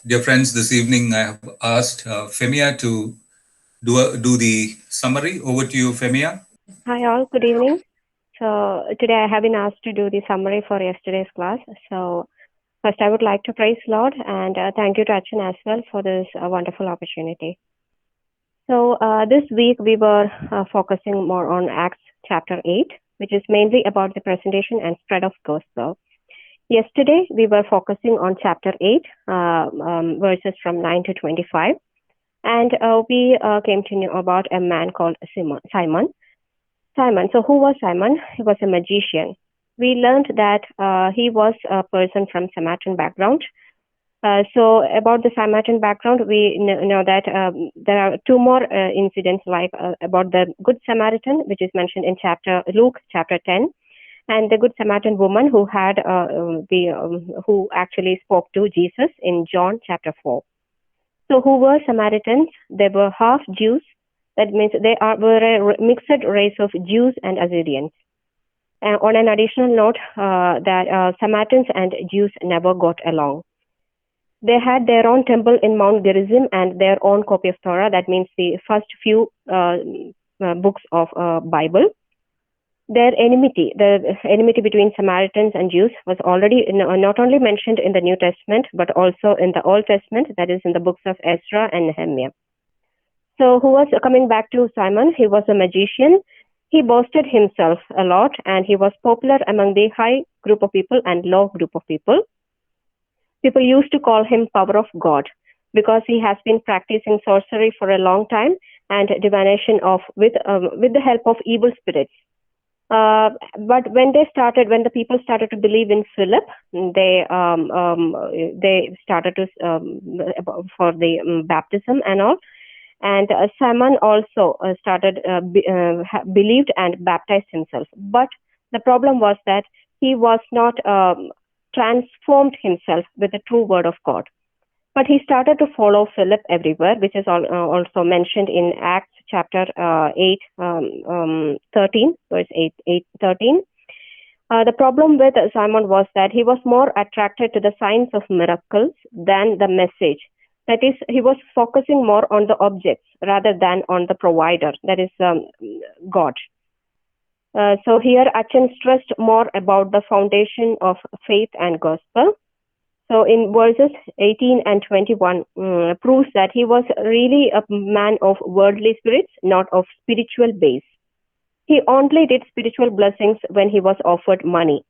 Dear friends, this evening I have asked Femia to do the summary. Over to you, Femia. Hi all, good evening. Today I have been asked to do the summary for yesterday's class. First I would like to praise Lord and thank you to Achin as well for this wonderful opportunity. This week we were focusing more on Acts chapter 8, which is mainly about the presentation and spread of gospel. Yesterday we were focusing on chapter 8, verses from 9 to 25, and we came to know about a man called Simon. Simon. So, who was Simon? He was a magician. We learned that he was a person from Samaritan background. About the Samaritan background, we know that there are two more incidents, like about the Good Samaritan, which is mentioned in chapter Luke chapter 10, and the Good Samaritan woman who had who actually spoke to Jesus in John chapter 4. So, who were Samaritans? They were half Jews. That means were a mixed race of Jews and Assyrians. On an additional note, that Samaritans and Jews never got along. They had their own temple in Mount Gerizim and their own copy of Torah. That means the first few books of Bible. The enmity between Samaritans and Jews, was already not only mentioned in the New Testament but also in the Old Testament. That is in the books of Ezra and Nehemiah. So, who was coming back to Simon? He was a magician. He boasted himself a lot, and he was popular among the high group of people and low group of people. People used to call him Power of God because he has been practicing sorcery for a long time and divination with the help of evil spirits. But when the people started to believe in Philip, they started to for the baptism and all. And Simon also believed and baptized himself. But the problem was that he was not transformed himself with the true word of God. But he started to follow Philip everywhere, which is also mentioned in Acts chapter 8, 13, verse 13. The problem with Simon was that he was more attracted to the signs of miracles than the message. That is, he was focusing more on the objects rather than on the provider, that is God. So here Achin stressed more about the foundation of faith and gospel. So in verses 18 and 21 proves that he was really a man of worldly spirits, not of spiritual base. He only did spiritual blessings when he was offered money.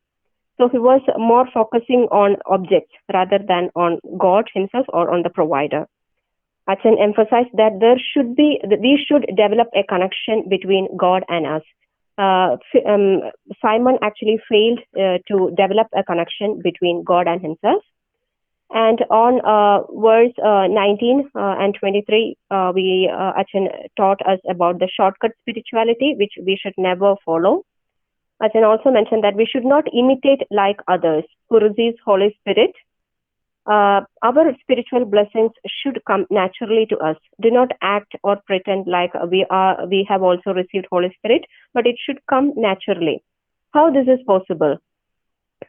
So he was more focusing on objects rather than on God himself or on the provider. Achin emphasized that we should develop a connection between God and us. Simon actually failed to develop a connection between God and himself. And on verse 19 and 23, Achin taught us about the shortcut spirituality, which we should never follow. Achin also mentioned that we should not imitate like others who receive Holy Spirit. Our spiritual blessings should come naturally to us. Do not act or pretend like we have also received Holy Spirit, but it should come naturally. How this is possible?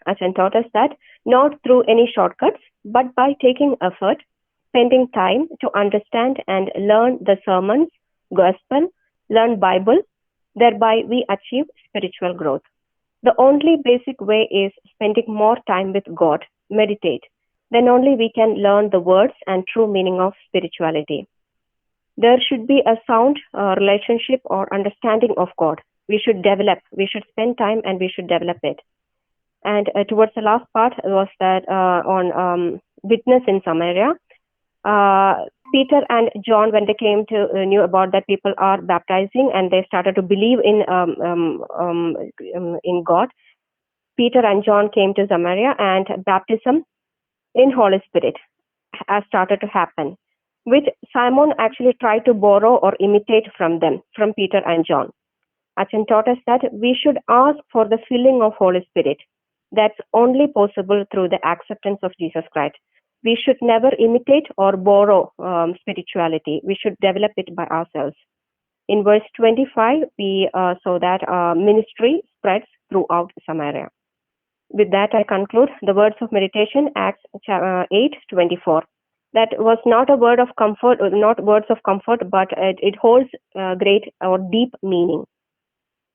Achin taught us that not through any shortcuts, but by taking effort, spending time to understand and learn the sermons, gospel, learn Bible, thereby we achieve spiritual growth. The only basic way is spending more time with God, meditate. Then only we can learn the words and true meaning of spirituality. There should be a sound relationship or understanding of God. We should spend time and we should develop it. And towards the last part was that on witness in Samaria. Peter and John, when they came to knew about that people are baptizing and they started to believe in God, Peter and John came to Samaria and baptism in Holy Spirit has started to happen, which Simon actually tried to borrow or imitate from them, from Peter and John. Achin taught us that we should ask for the filling of Holy Spirit. That's only possible through the acceptance of Jesus Christ. We should never imitate or borrow spirituality. We should develop it by ourselves. In verse 25, we saw that ministry spreads throughout Samaria. With that, I conclude the words of meditation, Acts 8:24. that was not a word of comfort, not words of comfort, but it holds great or deep meaning.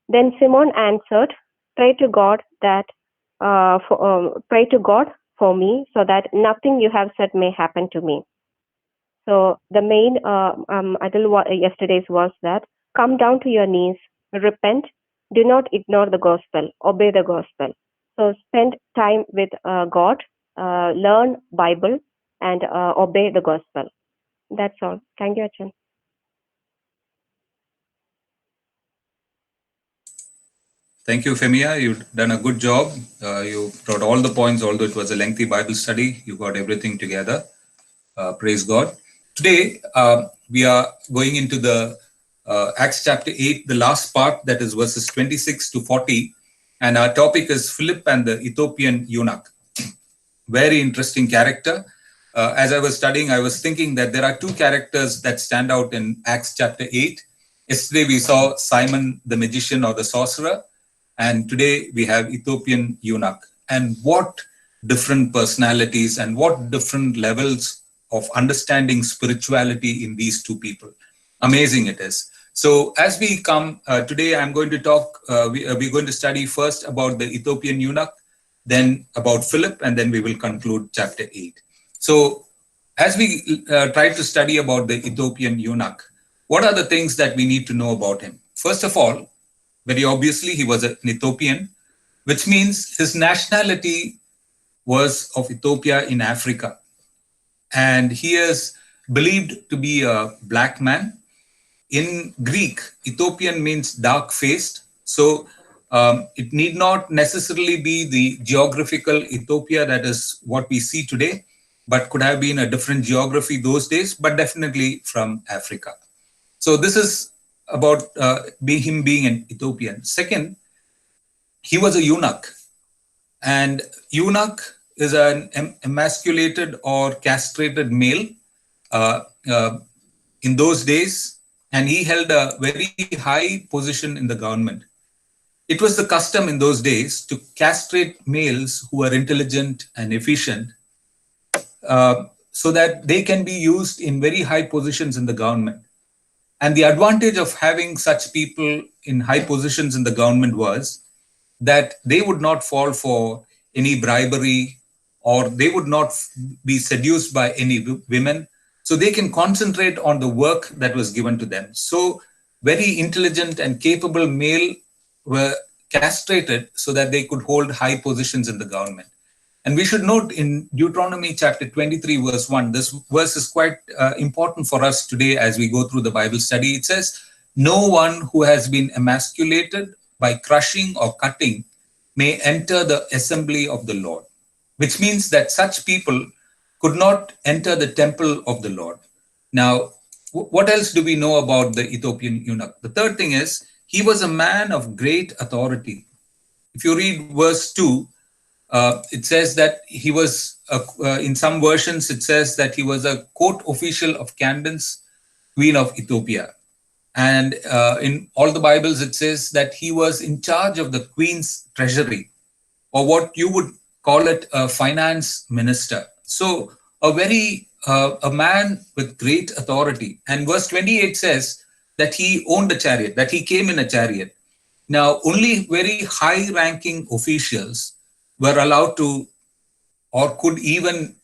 Then Simon answered, "Pray to God pray to God for me, so that nothing you have said may happen to me." So the main yesterday's was that come down to your knees, repent, do not ignore the gospel, obey the gospel. So spend time with God, learn Bible, and obey the gospel. That's all. Thank you, Achan. Thank you, Femia. You've done a good job. You brought all the points, although it was a lengthy Bible study. You got everything together. Praise God. Today, we are going into the Acts chapter 8, the last part, that is verses 26 to 40. And our topic is Philip and the Ethiopian eunuch. Very interesting character. As I was studying, I was thinking that there are two characters that stand out in Acts chapter 8. Yesterday, we saw Simon the magician or the sorcerer. And today we have Ethiopian eunuch. And what different personalities and what different levels of understanding spirituality in these two people. Amazing it is. So as we come today, I'm going to talk, we're going to study first about the Ethiopian eunuch, then about Philip, and then we will conclude chapter 8. So as we try to study about the Ethiopian eunuch, what are the things that we need to know about him? First of all, very obviously, he was an Ethiopian, which means his nationality was of Ethiopia in Africa. And he is believed to be a black man. In Greek, Ethiopian means dark-faced. So it need not necessarily be the geographical Ethiopia that is what we see today, but could have been a different geography those days, but definitely from Africa. So this is about him being an Ethiopian. Second, he was a eunuch. And eunuch is an emasculated or castrated male in those days. And he held a very high position in the government. It was the custom in those days to castrate males who are intelligent and efficient so that they can be used in very high positions in the government. And the advantage of having such people in high positions in the government was that they would not fall for any bribery or they would not be seduced by any women. So they can concentrate on the work that was given to them. So very intelligent and capable male were castrated so that they could hold high positions in the government. And we should note in Deuteronomy chapter 23, verse 1, this verse is quite important for us today as we go through the Bible study. It says, "No one who has been emasculated by crushing or cutting may enter the assembly of the Lord," which means that such people could not enter the temple of the Lord. Now, what else do we know about the Ethiopian eunuch? The third thing is, he was a man of great authority. If you read verse 2, it says that he was, in some versions, it says that he was a court official of Candace, Queen of Ethiopia. And in all the Bibles, it says that he was in charge of the Queen's treasury, or what you would call it a finance minister. So a man with great authority. And verse 28 says that he owned a chariot, that he came in a chariot. Now, only very high-ranking officials were allowed to or could even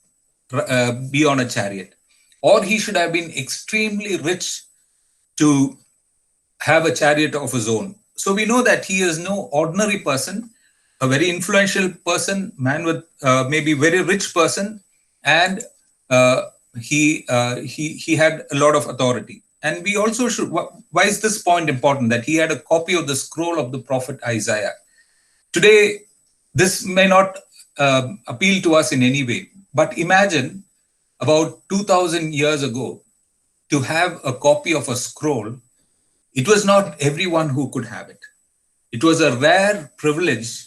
be on a chariot. Or he should have been extremely rich to have a chariot of his own. So we know that he is no ordinary person, a very influential person, man with maybe very rich person, and he had a lot of authority. And we also should, why is this point important? That he had a copy of the scroll of the prophet Isaiah. Today, this may not appeal to us in any way, but imagine about 2000 years ago, to have a copy of a scroll, it was not everyone who could have it. It was a rare privilege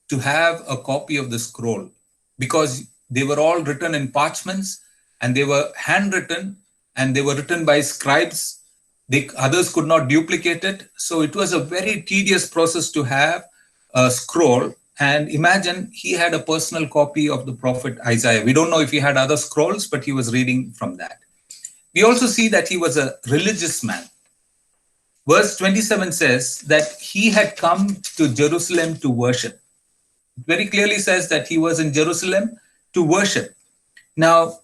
to have a copy of the scroll because they were all written in parchments and they were handwritten and they were written by scribes. Others could not duplicate it. So it was a very tedious process to have a scroll. And imagine he had a personal copy of the prophet Isaiah. We don't know if he had other scrolls, but he was reading from that. We also see that he was a religious man. Verse 27 says that he had come to Jerusalem to worship. It very clearly says that he was in Jerusalem to worship. Now,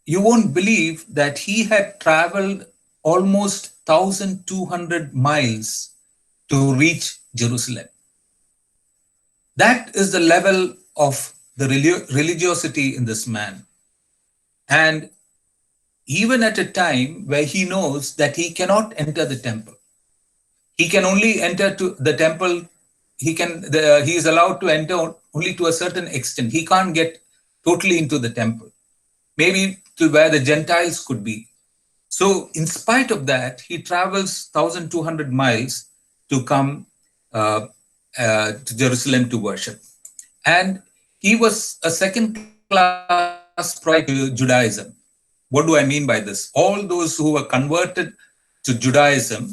you won't believe that he had traveled almost 1,200 miles to reach Jerusalem. That is the level of the religiosity in this man. And even at a time where he knows that he cannot enter the temple, he can only enter to the temple. He is allowed to enter only to a certain extent. He can't get totally into the temple, maybe to where the Gentiles could be. So in spite of that, he travels 1,200 miles to come to Jerusalem to worship. And he was a second-class prior to Judaism. What do I mean by this? All those who were converted to Judaism,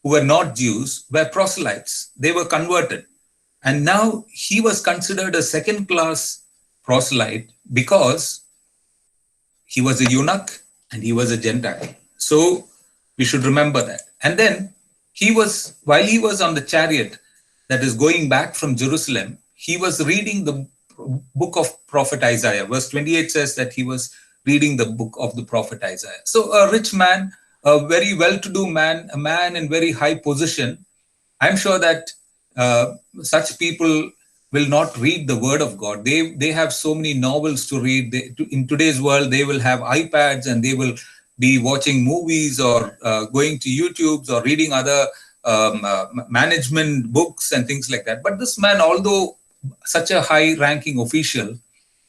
who were not Jews, were proselytes. They were converted. And now he was considered a second-class proselyte because he was a eunuch and he was a Gentile. So we should remember that. And then while he was on the chariot that is going back from Jerusalem, he was reading the book of prophet Isaiah. Verse 28 says that he was reading the book of the prophet Isaiah. So a rich man, a very well-to-do man, a man in very high position. I'm sure that such people will not read the word of God. They have so many novels to read. In today's world, they will have iPads and they will be watching movies or going to YouTubes or reading other management books and things like that. But this man, although such a high-ranking official,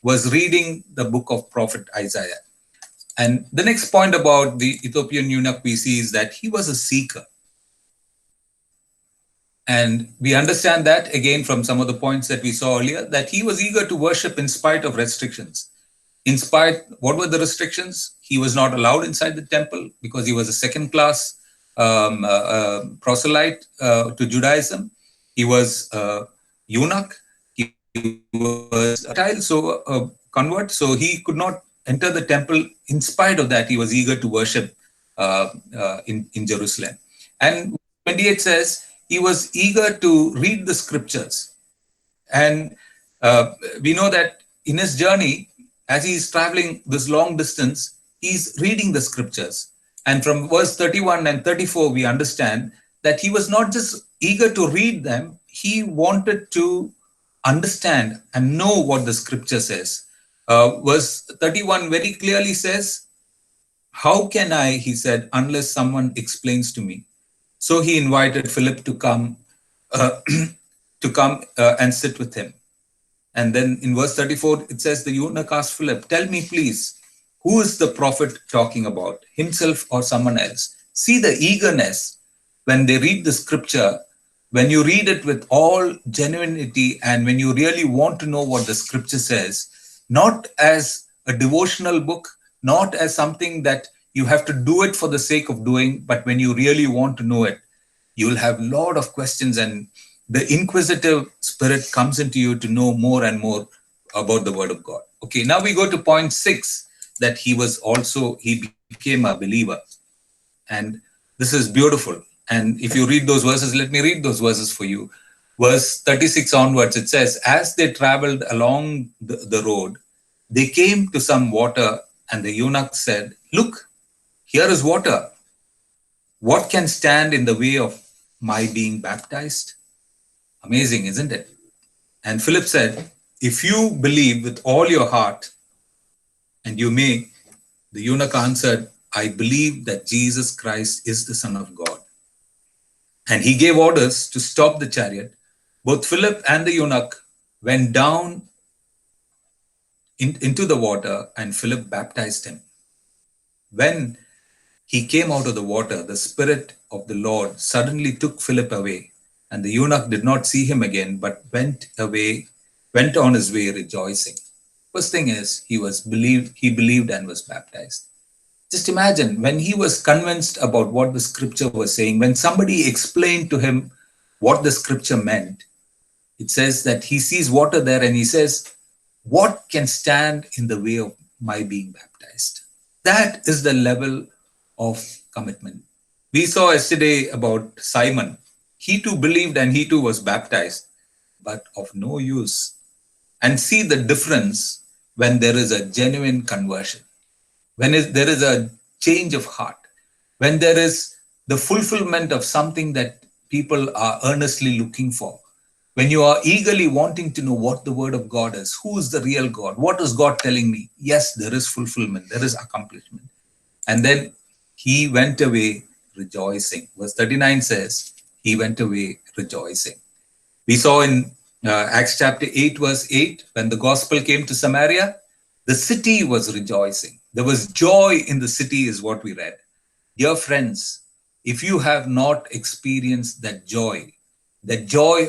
was reading the book of prophet Isaiah. And the next point about the Ethiopian eunuch we see is that he was a seeker. And we understand that again from some of the points that we saw earlier, that he was eager to worship in spite of restrictions. What were the restrictions? He was not allowed inside the temple because he was a second-class proselyte to Judaism. He was a eunuch. He was a child, so a convert. So he could not enter the temple. In spite of that, he was eager to worship in Jerusalem. And 28 says he was eager to read the scriptures. And we know that in his journey, as he's traveling this long distance, he's reading the scriptures. And from verse 31 and 34, we understand that he was not just eager to read them, he wanted to understand and know what the scripture says. Verse 31 very clearly says, "How can I," he said, "unless someone explains to me?" So he invited Philip to come and sit with him. And then in verse 34, it says, the eunuch asked Philip, "Tell me, please, who is the prophet talking about, himself or someone else?" See the eagerness when they read the scripture, when you read it with all genuinity and when you really want to know what the scripture says, not as a devotional book, not as something that you have to do it for the sake of doing, but when you really want to know it, you will have a lot of questions and the inquisitive spirit comes into you to know more and more about the word of God. Okay, now we go to point 6, that he became a believer. And this is beautiful. And if you read those verses, let me read those verses for you. Verse 36 onwards, it says, as they traveled along the road, they came to some water, and the eunuch said, "Look, here is water. What can stand in the way of my being baptized?" Amazing, isn't it? And Philip said, "If you believe with all your heart, and you may," the eunuch answered, "I believe that Jesus Christ is the Son of God." And he gave orders to stop the chariot. Both Philip and the eunuch went down into the water, and Philip baptized him. When he came out of the water, the Spirit of the Lord suddenly took Philip away, and the eunuch did not see him again, but went on his way rejoicing. First thing is, he believed and was baptized. Just imagine when he was convinced about what the scripture was saying, when somebody explained to him what the scripture meant, It says that he sees water there and he says, what can stand in the way of my being baptized? That is the level of commitment. We saw yesterday about Simon. He too believed and he too was baptized, but of no use. And see the difference when there is a genuine conversion, when there is a change of heart, when there is the fulfillment of something that people are earnestly looking for, when you are eagerly wanting to know what the word of God is, who is the real God, what is God telling me? Yes, there is fulfillment, there is accomplishment. And then he went away rejoicing. Verse 39 says, he went away rejoicing. We saw in Acts chapter 8, verse 8, when the gospel came to Samaria, the city was rejoicing. There was joy in the city, is what we read. Dear friends, if you have not experienced that joy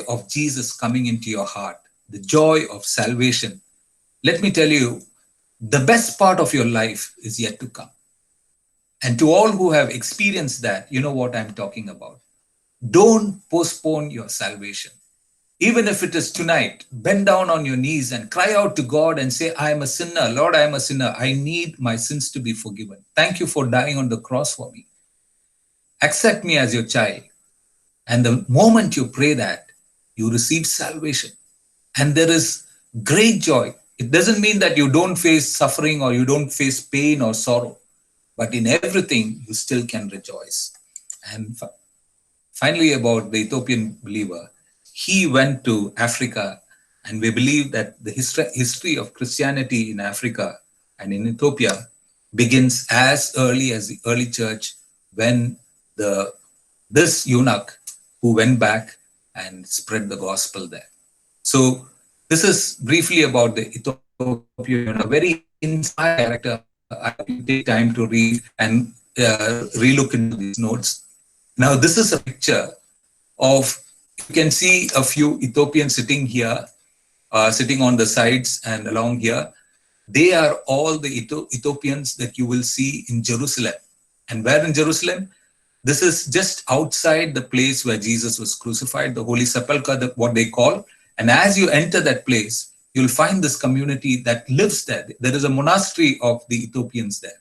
of Jesus coming into your heart, the joy of salvation, let me tell you, the best part of your life is yet to come. And to all who have experienced that, you know what I'm talking about. Don't postpone your salvation. Even if it is tonight, bend down on your knees and cry out to God and say, I am a sinner. Lord, I am a sinner. I need my sins to be forgiven. Thank you for dying on the cross for me. Accept me as your child. And the moment you pray that, you receive salvation. And there is great joy. It doesn't mean that you don't face suffering or you don't face pain or sorrow. But in everything, you still can rejoice. And finally, about the Ethiopian believer, he went to Africa, and we believe that the history of Christianity in Africa and in Ethiopia begins as early as the early church, when this eunuch who went back and spread the gospel there. So this is briefly about the Ethiopian, a very inspiring character. I will take time to read and relook into these notes. Now, this is a picture of, you can see a few Ethiopians sitting here, sitting on the sides and along here. They are all the Ethiopians that you will see in Jerusalem. And where in Jerusalem? This is just outside the place where Jesus was crucified, the Holy Sepulchre, what they call. And as you enter that place, you'll find this community that lives there. There is a monastery of the Ethiopians there.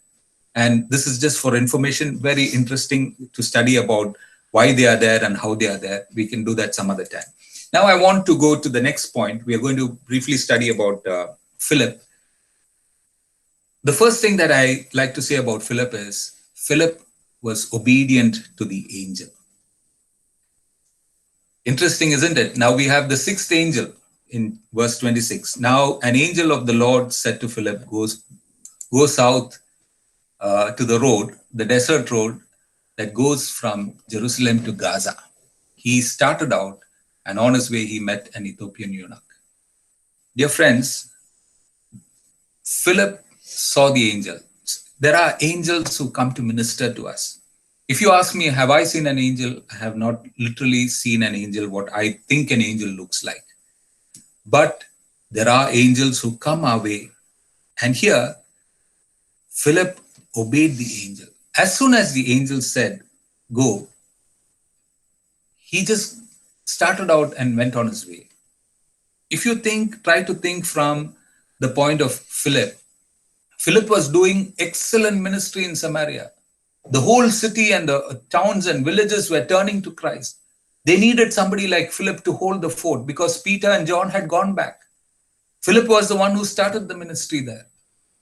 And this is just for information, very interesting to study about why they are there and how they are there. We can do that some other time. Now I want to go to the next point. We are going to briefly study about Philip. The first thing that I like to say about Philip is, Philip was obedient to the angel. Interesting, isn't it? Now we have the sixth angel in verse 26. Now an angel of the Lord said to Philip, go south to the road, the desert road that goes from Jerusalem to Gaza. He started out, and on his way he met an Ethiopian eunuch. Dear friends, Philip saw the angel. There are angels who come to minister to us. If you ask me, have I seen an angel? I have not literally seen an angel, what I think an angel looks like. But there are angels who come our way. And here, Philip obeyed the angel. As soon as the angel said, go, he just started out and went on his way. If you try to think from the point of Philip, Philip was doing excellent ministry in Samaria. The whole city and the towns and villages were turning to Christ. They needed somebody like Philip to hold the fort because Peter and John had gone back. Philip was the one who started the ministry there.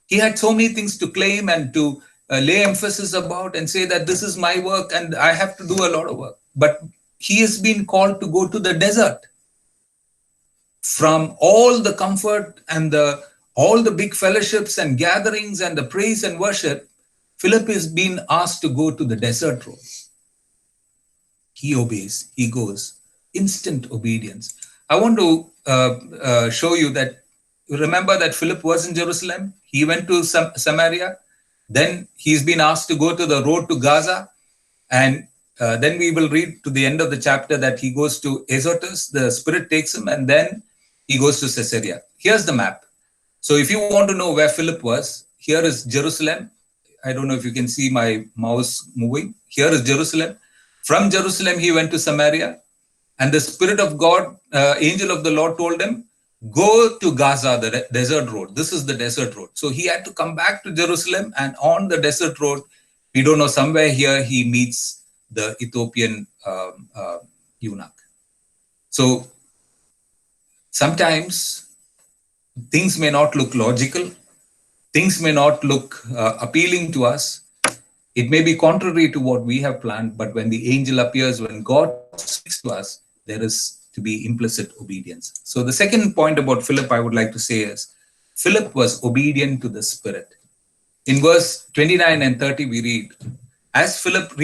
He had so many things to claim and to lay emphasis about and say that this is my work and I have to do a lot of work. But he has been called to go to the desert. From all the comfort and all the big fellowships and gatherings and the praise and worship, Philip is being asked to go to the desert road. He obeys, he goes. Instant obedience. I want to show you that, remember that Philip was in Jerusalem. He went to Samaria. Then he's been asked to go to the road to Gaza. And then we will read to the end of the chapter that he goes to Azotus. The Spirit takes him and then he goes to Caesarea. Here's the map. So if you want to know where Philip was, here is Jerusalem. I don't know if you can see my mouse moving. Here is Jerusalem. From Jerusalem, he went to Samaria. And the Spirit of God, angel of the Lord told him, go to Gaza, the desert road. This is the desert road. So he had to come back to Jerusalem, and on the desert road, we don't know, somewhere here, he meets the Ethiopian eunuch. So sometimes things may not look logical, things may not look appealing to us. It may be contrary to what we have planned, but when the angel appears, when God speaks to us, there is to be implicit obedience. So the second point about Philip I would like to say is, Philip was obedient to the Spirit. In verse 29 and 30, we read, as Philip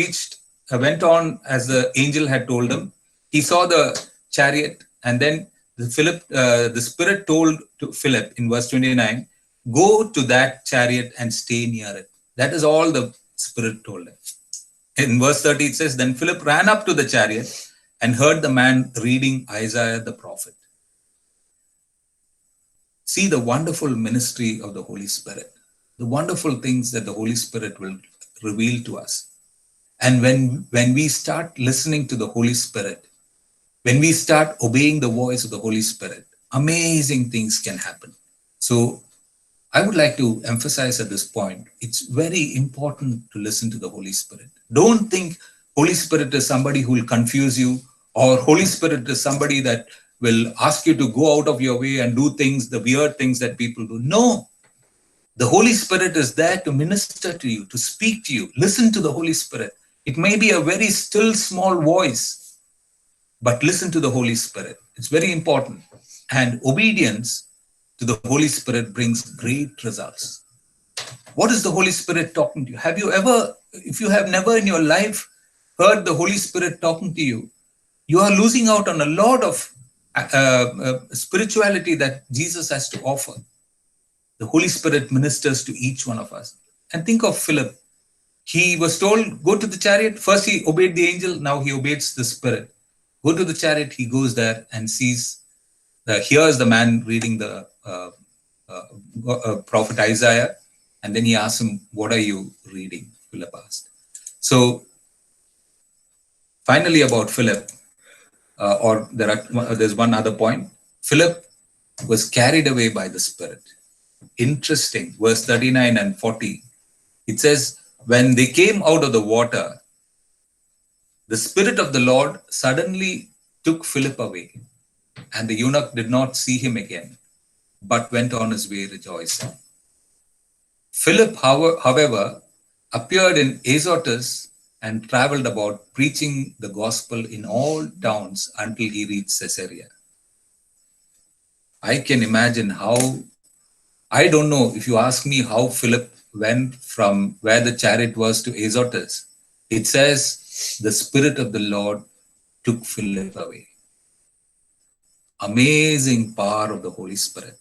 went on as the angel had told him, he saw the chariot, and then the Spirit told to Philip in verse 29, go to that chariot and stay near it. That is all the Spirit told him. In verse 30, it says, then Philip ran up to the chariot and heard the man reading Isaiah the prophet. See the wonderful ministry of the Holy Spirit, the wonderful things that the Holy Spirit will reveal to us. And when we start listening to the Holy Spirit, when we start obeying the voice of the Holy Spirit, amazing things can happen. So I would like to emphasize at this point, it's very important to listen to the Holy Spirit. Don't think Holy Spirit is somebody who will confuse you, or Holy Spirit is somebody that will ask you to go out of your way and do things, the weird things that people do. No, the Holy Spirit is there to minister to you, to speak to you. Listen to the Holy Spirit. It may be a very still, small voice, but listen to the Holy Spirit. It's very important. And obedience to the Holy Spirit brings great results. What is the Holy Spirit talking to you? Have you ever, if you have never in your life heard the Holy Spirit talking to you, you are losing out on a lot of spirituality that Jesus has to offer. The Holy Spirit ministers to each one of us. And think of Philip. He was told, go to the chariot. First he obeyed the angel, now he obeys the Spirit. Go to the chariot, he goes there and sees, here's the man reading the prophet Isaiah, and then he asks him, what are you reading? Philip asked. So finally about Philip, there's one other point. Philip was carried away by the Spirit. Interesting, verse 39 and 40. It says, when they came out of the water, the Spirit of the Lord suddenly took Philip away, and the eunuch did not see him again, but went on his way rejoicing. Philip, however, appeared in Azotus and traveled about preaching the gospel in all towns until he reached Caesarea. I can imagine how, I don't know, if you ask me how Philip went from where the chariot was to Azotus, it says the Spirit of the Lord took Philip away. Amazing power of the Holy Spirit.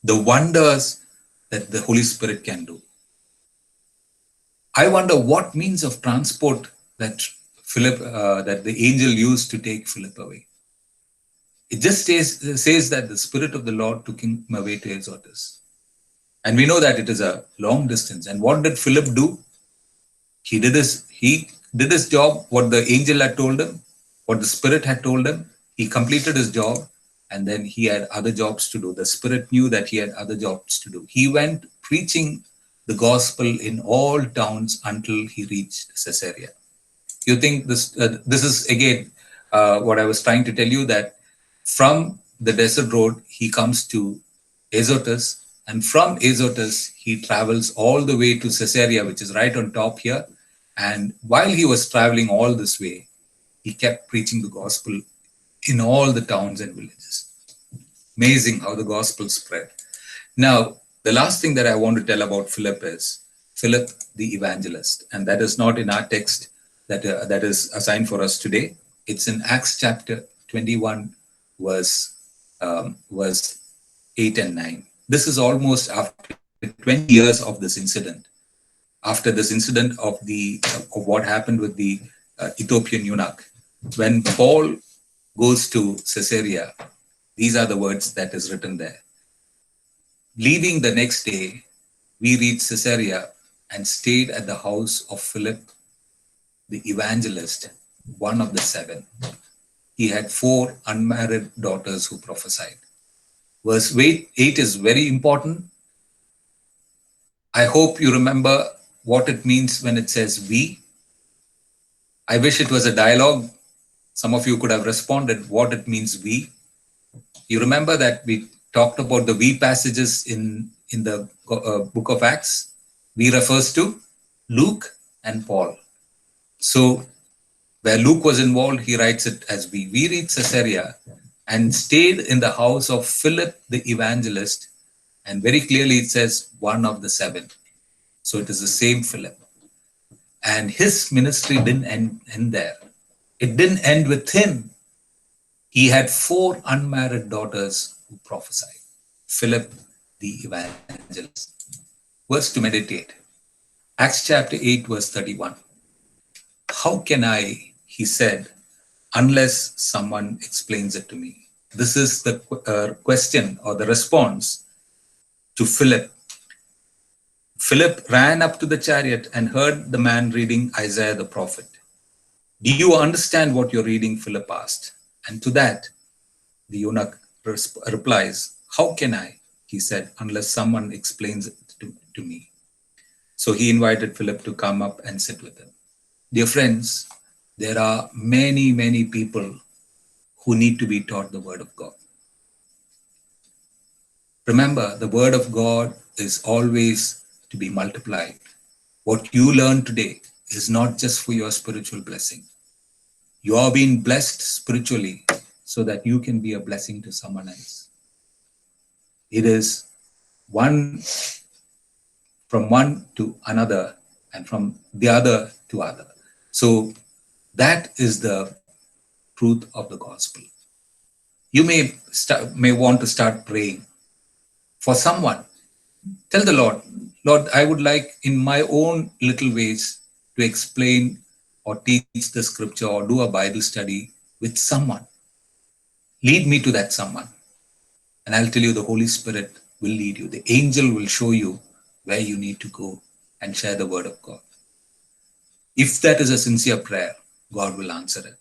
The wonders that the Holy Spirit can do. I wonder what means of transport that that the angel used to take Philip away. It just says that the Spirit of the Lord took him away to Azotus. And we know that it is a long distance. And what did Philip do? He did his job, what the angel had told him, what the Spirit had told him. He completed his job, and then he had other jobs to do. The Spirit knew that he had other jobs to do. He went preaching the gospel in all towns until he reached Caesarea. You think this is again what I was trying to tell you, that from the desert road, he comes to Azotus, and from Azotus, he travels all the way to Caesarea, which is right on top here. And while he was traveling all this way, he kept preaching the gospel in all the towns and villages. Amazing how the gospel spread. Now, the last thing that I want to tell about Philip is Philip the evangelist. And that is not in our text that is assigned for us today. It's in Acts chapter 21, verse 8 and 9. This is almost after 20 years of this incident. After this incident of what happened with the Ethiopian eunuch. When Paul goes to Caesarea, these are the words that is written there. Leaving the next day, we reached Caesarea and stayed at the house of Philip, the evangelist, one of the 7. he had 4 unmarried daughters who prophesied. Verse 8 is very important. I hope you remember what it means when it says we. I wish it was a dialogue. Some of you could have responded what it means we. You remember that we talked about the we passages in the book of Acts. We refers to Luke and Paul. So where Luke was involved, he writes it as we. We reached Caesarea and stayed in the house of Philip the evangelist. And very clearly it says one of the 7. So it is the same Philip. And his ministry didn't end there. It didn't end with him. He had 4 unmarried daughters who prophesied. Philip the evangelist. Verse to meditate. Acts chapter 8, verse 31. How can I, he said, unless someone explains it to me? This is the question or the response to Philip. Philip ran up to the chariot and heard the man reading Isaiah the prophet. Do you understand what you're reading? Philip asked. And to that, the eunuch replies, how can I, he said, unless someone explains it to me? So he invited Philip to come up and sit with him. Dear friends, there are many, many people who need to be taught the word of God. Remember, the word of God is always to be multiplied. What you learn today is not just for your spiritual blessing. You are being blessed spiritually so that you can be a blessing to someone else. It is from one to another and from the other to other. So that is the truth of the gospel. You may want to start praying for someone. Tell the Lord, Lord, I would like in my own little ways to explain or teach the scripture or do a Bible study with someone. Lead me to that someone. And I'll tell you, the Holy Spirit will lead you. The angel will show you where you need to go and share the word of God. If that is a sincere prayer, God will answer it.